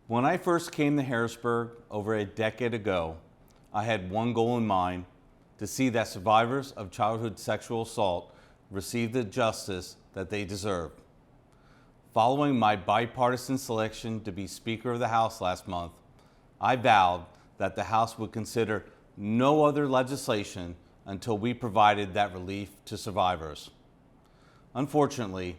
When I first came to Harrisburg over a decade ago, I had one goal in mind: to see that survivors of childhood sexual assault receive the justice that they deserve. Following my bipartisan selection to be Speaker of the House last month, I vowed that the House would consider no other legislation until we provided that relief to survivors. Unfortunately,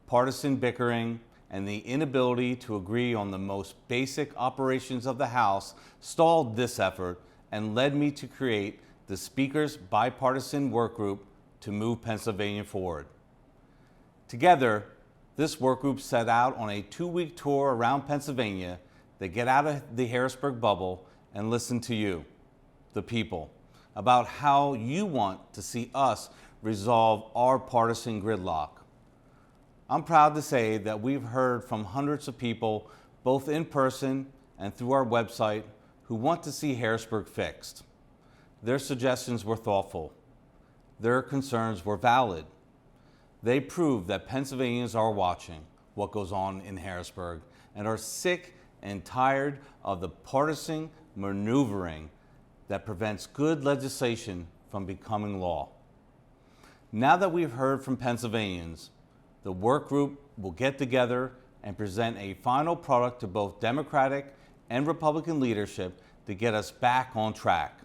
partisan bickering and the inability to agree on the most basic operations of the House stalled this effort and led me to create the Speaker's bipartisan work group to move Pennsylvania forward. Together, this work group set out on a 2-week tour around Pennsylvania to get out of the Harrisburg bubble and listen to you, the people, about how you want to see us resolve our partisan gridlock. I'm proud to say that we've heard from hundreds of people, both in person and through our website, who want to see Harrisburg fixed. Their suggestions were thoughtful. Their concerns were valid. They prove that Pennsylvanians are watching what goes on in Harrisburg and are sick and tired of the partisan maneuvering that prevents good legislation from becoming law. Now that we've heard from Pennsylvanians, the work group will get together and present a final product to both Democratic and Republican leadership to get us back on track.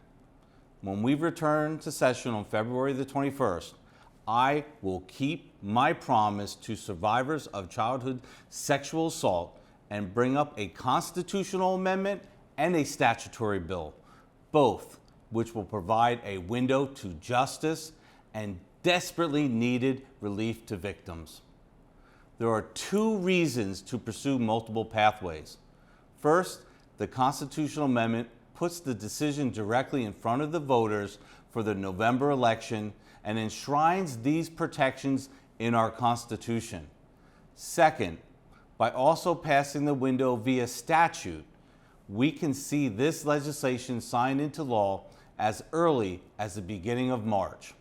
When we return to session on February the 21st, I will keep my promise to survivors of childhood sexual assault and bring up a constitutional amendment and a statutory bill, both which will provide a window to justice and desperately needed relief to victims. There are 2 reasons to pursue multiple pathways. First, the constitutional amendment puts the decision directly in front of the voters for the November election and enshrines these protections in our Constitution. Second, by also passing the window via statute, we can see this legislation signed into law as early as the beginning of March.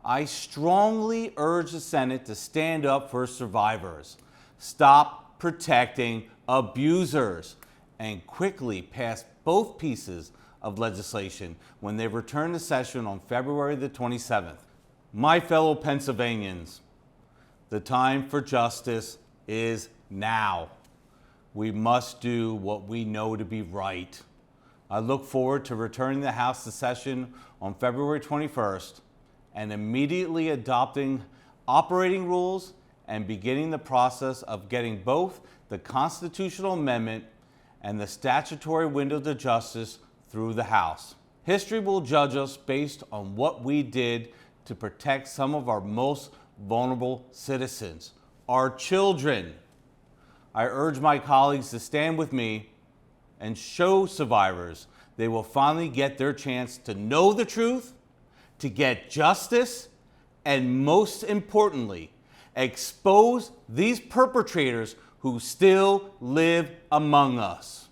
I strongly urge the Senate to stand up for survivors, stop protecting abusers, and quickly pass both pieces of legislation when they return to session on February the 27th. My fellow Pennsylvanians, the time for justice is now. We must do what we know to be right. I look forward to returning the House to session on February 21st and immediately adopting operating rules and beginning the process of getting both the constitutional amendment and the statutory window to justice through the House. History will judge us based on what we did to protect some of our most vulnerable citizens, our children. I urge my colleagues to stand with me and show survivors they will finally get their chance to know the truth, to get justice, and most importantly, expose these perpetrators who still live among us.